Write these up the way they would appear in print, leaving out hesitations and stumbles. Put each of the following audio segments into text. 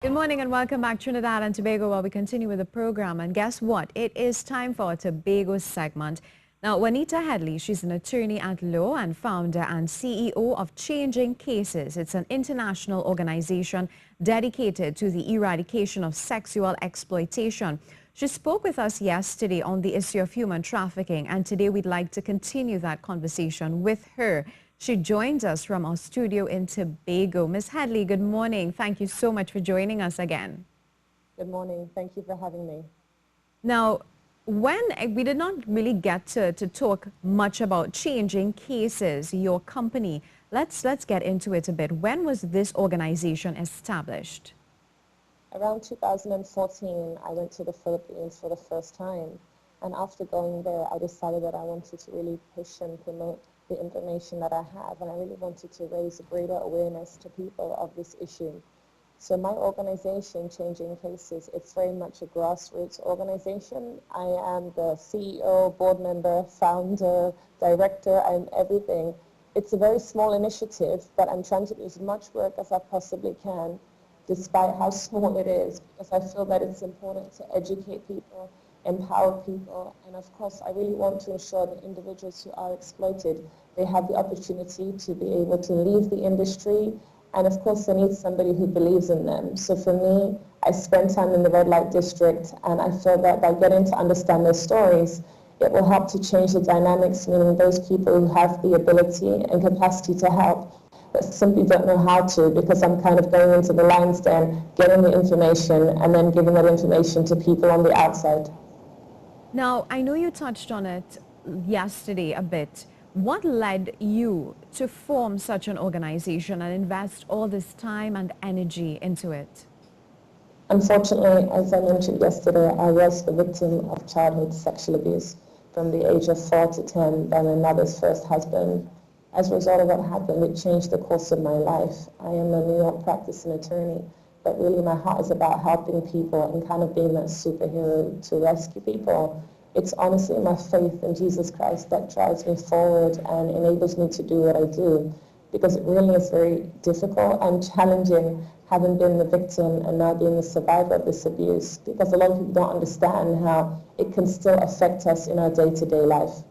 Good morning and welcome back to Trinidad and Tobago, where we continue with the program. And guess what? It is time for our Tobago segment. Now, Juanita Headley, she's an attorney at law and founder and CEO of Changing Cases. It's an international organization dedicated to the eradication of sexual exploitation. She spoke with us yesterday on the issue of human trafficking, and today we'd like to continue that conversation with her. She joins us from our studio in Tobago. Ms. Headley, good morning. Thank you so much for joining us again. Good morning. Thank you for having me. Now, when we did not really get to talk much about Changing Cases, your company, let's get into it a bit. When was this organization established? Around 2014, I went to the Philippines for the first time. And after going there, I decided that I wanted to really push and promote the information that I have, and I really wanted to raise a greater awareness to people of this issue. So my organization, Changing Cases, it's very much a grassroots organization. I am the CEO, board member, founder, director, and everything. It's a very small initiative, but I'm trying to do as much work as I possibly can, despite how small it is, because I feel that it's important to educate people, empower people, and of course I really want to ensure that individuals who are exploited, they have the opportunity to be able to leave the industry, and of course they need somebody who believes in them. So for me, I spend time in the red light district, and I feel that by getting to understand their stories, it will help to change the dynamics, meaning those people who have the ability and capacity to help but simply don't know how to, because I'm kind of going into the lion's den, getting the information, and then giving that information to people on the outside. Now, I know you touched on it yesterday a bit. What led you to form such an organization and invest all this time and energy into it? Unfortunately, as I mentioned yesterday, I was the victim of childhood sexual abuse from the age of 4 to 10 by my mother's first husband. As a result of what happened, it changed the course of my life. I am a New York practicing attorney, but really my heart is about helping people and kind of being that superhero to rescue people. It's honestly my faith in Jesus Christ that drives me forward and enables me to do what I do, because it really is very difficult and challenging having been the victim and now being the survivor of this abuse, because a lot of people don't understand how it can still affect us in our day-to-day life.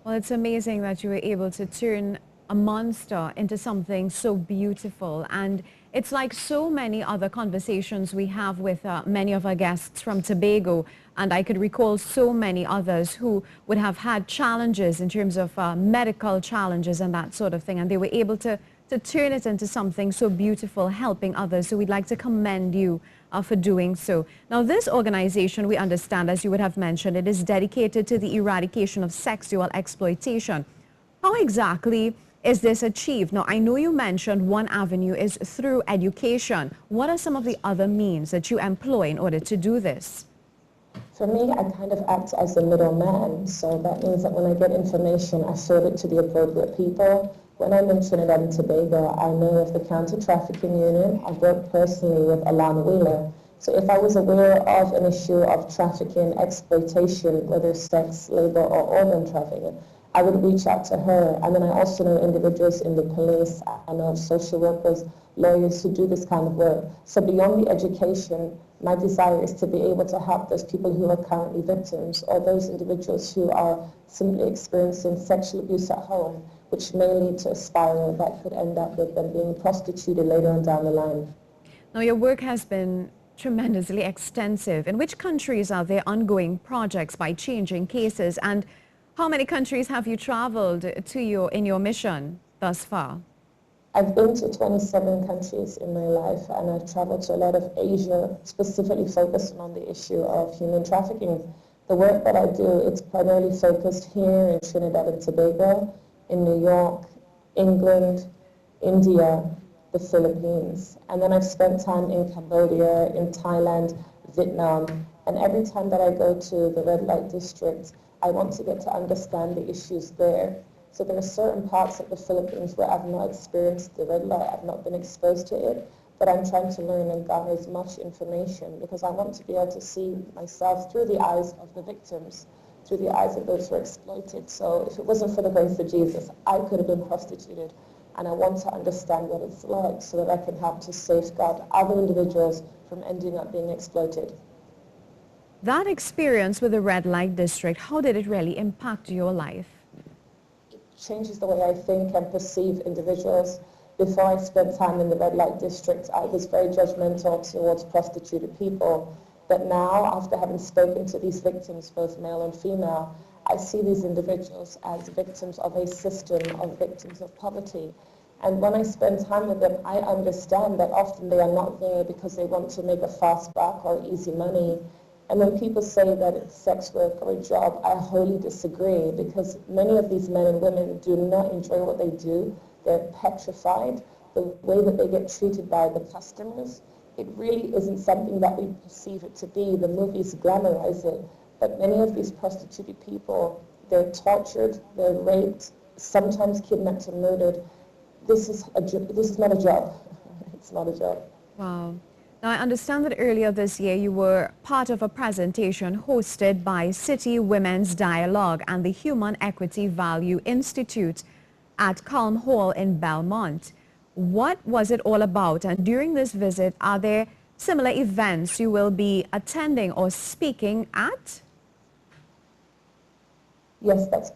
Well, it's amazing that you were able to turn a monster into something so beautiful. And it's like so many other conversations we have with many of our guests from Tobago. And I could recall so many others who would have had challenges in terms of medical challenges and that sort of thing. And they were able to turn it into something so beautiful, helping others. So we'd like to commend you for doing so. Now, this organization, we understand, as you would have mentioned, it is dedicated to the eradication of sexual exploitation. How exactly is this achieved? Now, I know you mentioned one avenue is through education. What are some of the other means that you employ in order to do this? For me, I kind of act as a middleman. So that means that when I get information, I forward it to the appropriate people. When I'm in Trinidad and Tobago, I know of the Counter-Trafficking Unit. I've worked personally with Alana Wheeler. So if I was aware of an issue of trafficking, exploitation, whether sex, labor, or organ trafficking, I would reach out to her. And then I also know individuals in the police, I know social workers, lawyers who do this kind of work. So beyond the education, my desire is to be able to help those people who are currently victims, or those individuals who are simply experiencing sexual abuse at home, which may lead to a spiral that could end up with them being prostituted later on down the line. Now, your work has been tremendously extensive. In which countries are there ongoing projects by Changing Cases, and how many countries have you traveled to in your mission thus far? I've been to 27 countries in my life, and I've traveled to a lot of Asia, specifically focusing on the issue of human trafficking. The work that I do, it's primarily focused here in Trinidad and Tobago, in New York, England, India, the Philippines. And then I've spent time in Cambodia, in Thailand, Vietnam, and every time that I go to the red light district, I want to get to understand the issues there. So there are certain parts of the Philippines where I've not experienced the red light, I've not been exposed to it, but I'm trying to learn and garner as much information because I want to be able to see myself through the eyes of the victims, through the eyes of those who are exploited. So if it wasn't for the grace of Jesus, I could have been prostituted. and I want to understand what it's like so that I can help to safeguard other individuals from ending up being exploited. That experience with the red light district, how did it really impact your life? Changes the way I think and perceive individuals. Before I spent time in the red light district, I was very judgmental towards prostituted people. But now, after having spoken to these victims, both male and female, I see these individuals as victims of a system, of victims of poverty. And when I spend time with them, I understand that often they are not there because they want to make a fast buck or easy money. And when people say that it's sex work or a job, I wholly disagree, because many of these men and women do not enjoy what they do. They're petrified. The way that they get treated by the customers, it really isn't something that we perceive it to be. The movies glamorize it. But many of these prostituted people, they're tortured, they're raped, sometimes kidnapped and murdered. This is not a job. It's not a job. Wow. Now, I understand that earlier this year you were part of a presentation hosted by City Women's Dialogue and the Human Equity Value Institute at Calm Hall in Belmont. What was it all about? And during this visit, are there similar events you will be attending or speaking at? Yes, that's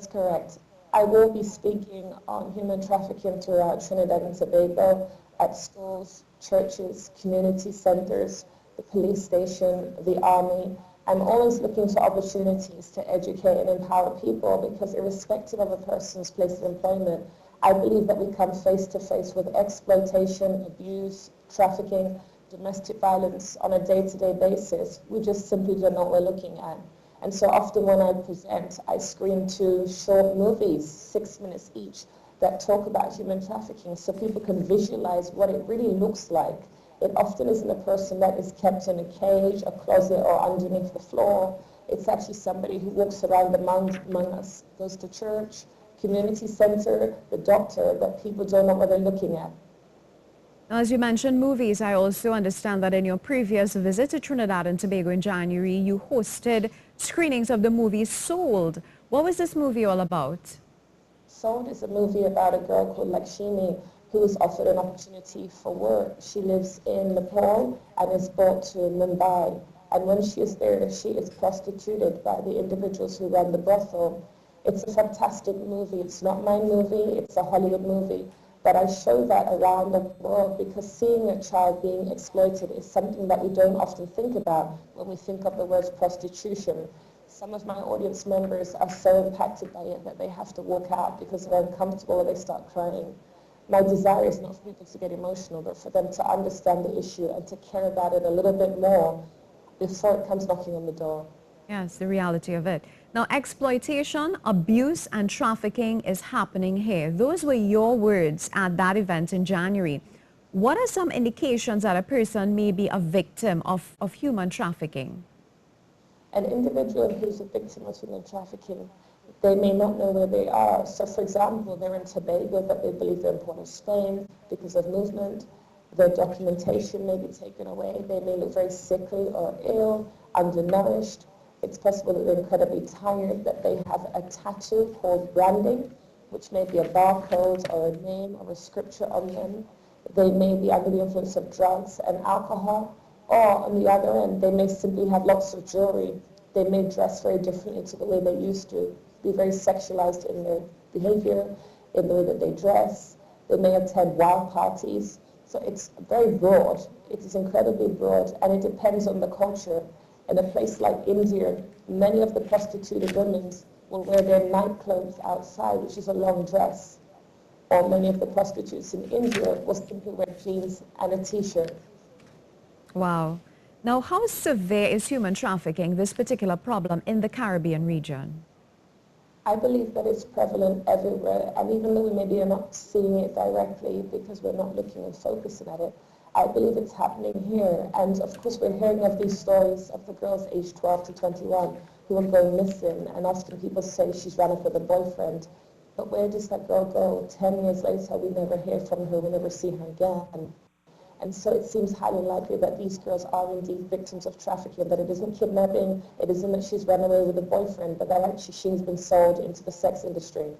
correct. I will be speaking on human trafficking throughout Trinidad and Tobago at schools, churches, community centers, the police station, the army. I'm always looking for opportunities to educate and empower people, because irrespective of a person's place of employment, I believe that we come face to face with exploitation, abuse, trafficking, domestic violence on a day-to-day basis. We just simply don't know what we're looking at. And so often when I present, I screen 2 short movies, 6 minutes each, that talk about human trafficking so people can visualize what it really looks like. It often isn't a person that is kept in a cage, a closet, or underneath the floor. It's actually somebody who walks around among us, goes to church, community center, the doctor, but people don't know what they're looking at. As you mentioned movies, I also understand that in your previous visit to Trinidad and Tobago in January, you hosted screenings of the movie Sold. What was this movie all about? Sold is a movie about a girl called Lakshmi who is offered an opportunity for work. She lives in Nepal and is brought to Mumbai. And when she is there, she is prostituted by the individuals who run the brothel. It's a fantastic movie. It's not my movie. It's a Hollywood movie. But I show that around the world because seeing a child being exploited is something that we don't often think about when we think of the word prostitution. Some of my audience members are so impacted by it that they have to walk out because they're uncomfortable or they start crying. My desire is not for people to get emotional, but for them to understand the issue and to care about it a little bit more before it comes knocking on the door. Yes, the reality of it. Now, exploitation, abuse, and trafficking is happening here. Those were your words at that event in January. What are some indications that a person may be a victim of human trafficking? An individual who's a victim of human trafficking, they may not know where they are. So, for example, they're in Tobago, but they believe they're in Port of Spain because of movement. Their documentation may be taken away. They may look very sickly or ill, undernourished. It's possible that they're incredibly tired, that they have a tattoo called branding, which may be a barcode or a name or a scripture on them. They may be under the influence of drugs and alcohol, or on the other end, they may simply have lots of jewelry. They may dress very differently to the way they used to, be very sexualized in their behavior, in the way that they dress. They may attend wild parties. So it's very broad. It is incredibly broad, and it depends on the culture. In a place like India, many of the prostituted women will wear their night clothes outside, which is a long dress. Or many of the prostitutes in India will simply wear jeans and a t-shirt. Wow. Now, how severe is human trafficking, this particular problem, in the Caribbean region? I believe that it's prevalent everywhere, and even though we maybe are not seeing it directly because we're not looking and focusing at it, I believe it's happening here. And of course, we're hearing of these stories of the girls aged 12 to 21 who are going missing, and often people say she's run off with a boyfriend. But where does that girl go? 10 years later, we never hear from her, we never see her again. And so it seems highly likely that these girls are indeed victims of trafficking, that it isn't kidnapping, it isn't that she's run away with a boyfriend, but that actually she's been sold into the sex industry.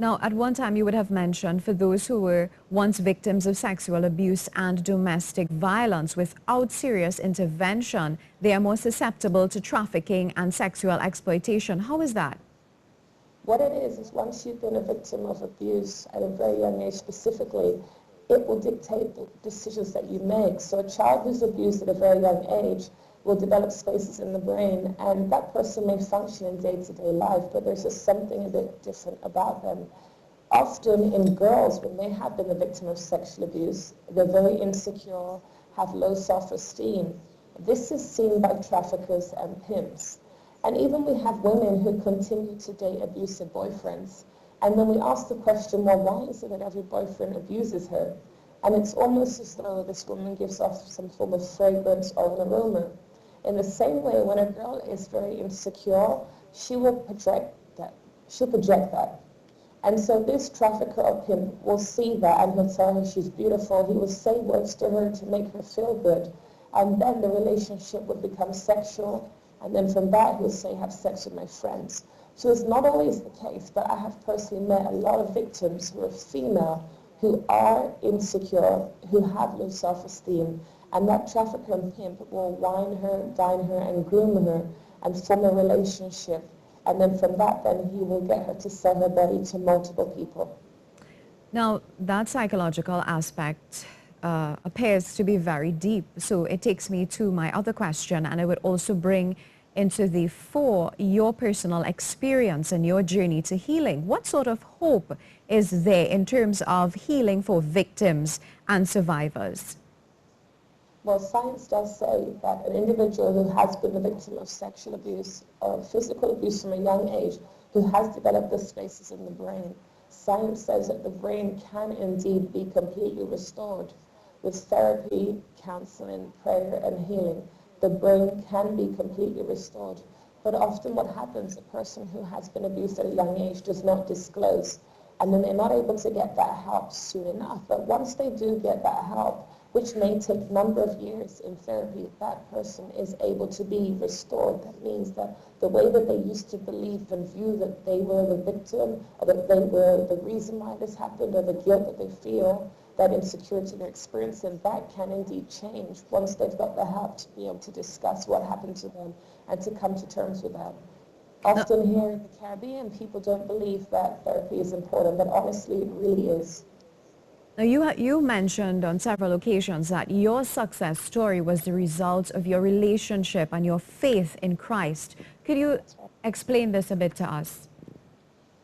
Now, at one time you would have mentioned for those who were once victims of sexual abuse and domestic violence, without serious intervention, they are more susceptible to trafficking and sexual exploitation. How is that? What it is once you've been a victim of abuse at a very young age specifically, it will dictate the decisions that you make. So a child who's abused at a very young age will develop spaces in the brain, and that person may function in day-to-day life, but there's just something a bit different about them. Often in girls, when they have been the victim of sexual abuse, they're very insecure, have low self-esteem. This is seen by traffickers and pimps. And even we have women who continue to date abusive boyfriends. And then we ask the question, well, why is it that every boyfriend abuses her? And it's almost as though this woman gives off some form of fragrance or an aroma. In the same way, when a girl is very insecure, she will project that. She'll project that. And so this trafficker or pimp will see that and he'll tell her she's beautiful. He will say words to her to make her feel good. And then the relationship would become sexual. And then from that, he'll say, have sex with my friends. So it's not always the case, but I have personally met a lot of victims who are female, who are insecure, who have low self-esteem. And that trafficker and pimp will wine her, dine her, and groom her, and form a relationship. And then from that, then he will get her to sell her body to multiple people. Now, that psychological aspect appears to be very deep. So it takes me to my other question, and I would also bring into the fore your personal experience and your journey to healing. What sort of hope is there in terms of healing for victims and survivors? Well, science does say that an individual who has been the victim of sexual abuse or physical abuse from a young age, who has developed the spaces in the brain, science says that the brain can indeed be completely restored. With therapy, counseling, prayer, and healing, the brain can be completely restored. But often what happens, a person who has been abused at a young age does not disclose, and then they're not able to get that help soon enough. But once they do get that help, which may take a number of years in therapy, that person is able to be restored. That means that the way that they used to believe and view that they were the victim, or that they were the reason why this happened, or the guilt that they feel, that insecurity they're experiencing, that can indeed change once they've got the help to be able to discuss what happened to them and to come to terms with that. Often here in the Caribbean, people don't believe that therapy is important, but honestly, it really is. Now, you mentioned on several occasions that your success story was the result of your relationship and your faith in Christ. Could you explain this a bit to us?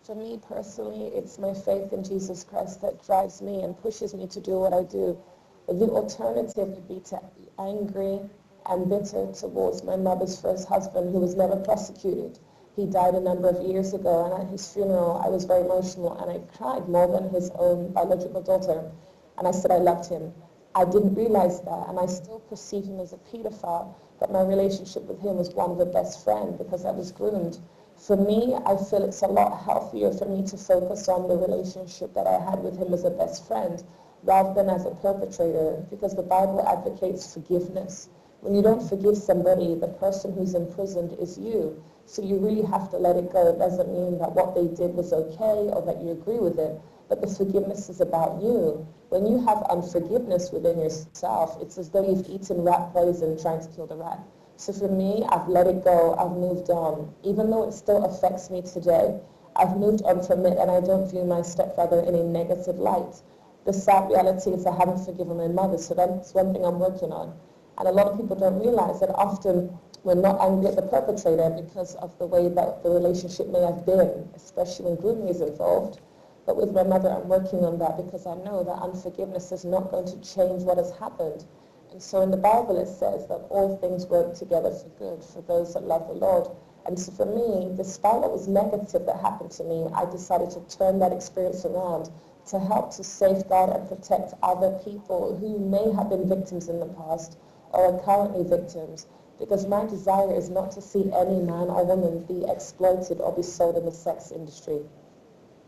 For me personally, it's my faith in Jesus Christ that drives me and pushes me to do what I do. The alternative would be to be angry and bitter towards my mother's first husband, who was never prosecuted. He died a number of years ago, and at his funeral, I was very emotional, and I cried more than his own biological daughter. And I said I loved him. I didn't realize that, and I still perceive him as a pedophile, but my relationship with him was one of a best friend because I was groomed. For me, I feel it's a lot healthier for me to focus on the relationship that I had with him as a best friend rather than as a perpetrator, because the Bible advocates forgiveness. When you don't forgive somebody, the person who's imprisoned is you. So you really have to let it go. It doesn't mean that what they did was okay or that you agree with it, but the forgiveness is about you. When you have unforgiveness within yourself, it's as though you've eaten rat poison trying to kill the rat. So for me, I've let it go, I've moved on. Even though it still affects me today, I've moved on from it, and I don't view my stepfather in a negative light. The sad reality is I haven't forgiven my mother, so that's one thing I'm working on. And a lot of people don't realize that often we're not angry at the perpetrator because of the way that the relationship may have been, especially when grooming is involved. But with my mother, I'm working on that because I know that unforgiveness is not going to change what has happened. And so in the Bible it says that all things work together for good for those that love the Lord. And so for me, despite what was negative that happened to me, I decided to turn that experience around to help to safeguard and protect other people who may have been victims in the past or are currently victims. Because my desire is not to see any man or woman be exploited or be sold in the sex industry.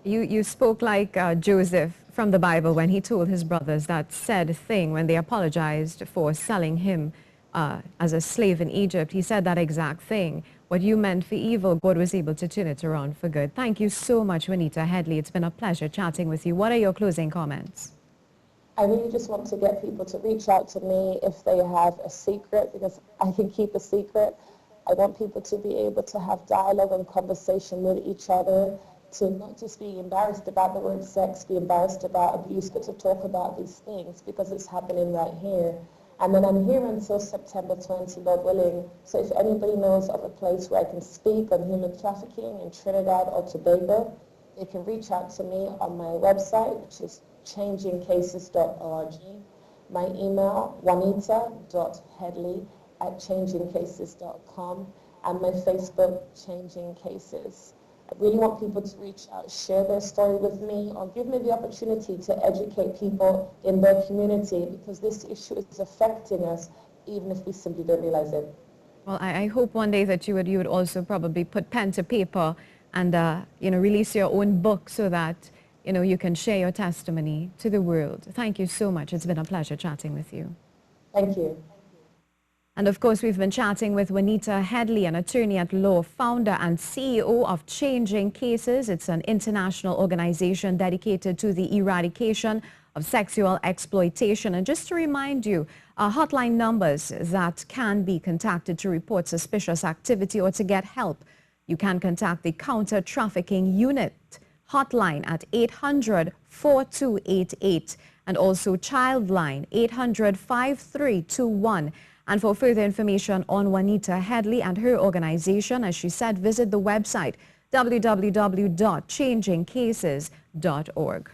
You spoke like Joseph from the Bible when he told his brothers that said thing when they apologized for selling him as a slave in Egypt, he said that exact thing. What you meant for evil, God was able to turn it around for good. Thank you so much, Juanita Headley. It's been a pleasure chatting with you. What are your closing comments? I really just want to get people to reach out to me if they have a secret, because I can keep a secret. I want people to be able to have dialogue and conversation with each other, to not just be embarrassed about the word sex, be embarrassed about abuse, but to talk about these things because it's happening right here. And then I'm here until September 20, Lord willing. So if anybody knows of a place where I can speak on human trafficking in Trinidad or Tobago, they can reach out to me on my website, which is changingcases.org. My email, juanita.headley@changingcases.com, and my Facebook, Changing Cases. I really want people to reach out, share their story with me, or give me the opportunity to educate people in their community, because this issue is affecting us, even if we simply don't realize it. Well, I hope one day that you would also probably put pen to paper and release your own book so that you can share your testimony to the world. Thank you so much. It's been a pleasure chatting with you. Thank you. And of course, we've been chatting with Juanita Headley, an attorney at law, founder and CEO of Changing Cases. It's an international organization dedicated to the eradication of sexual exploitation. And just to remind you, hotline numbers that can be contacted to report suspicious activity or to get help. You can contact the Counter Trafficking Unit hotline at 800-4288 and also Childline 800-5321. And for further information on Juanita Headley and her organization, as she said, visit the website www.changingcases.org.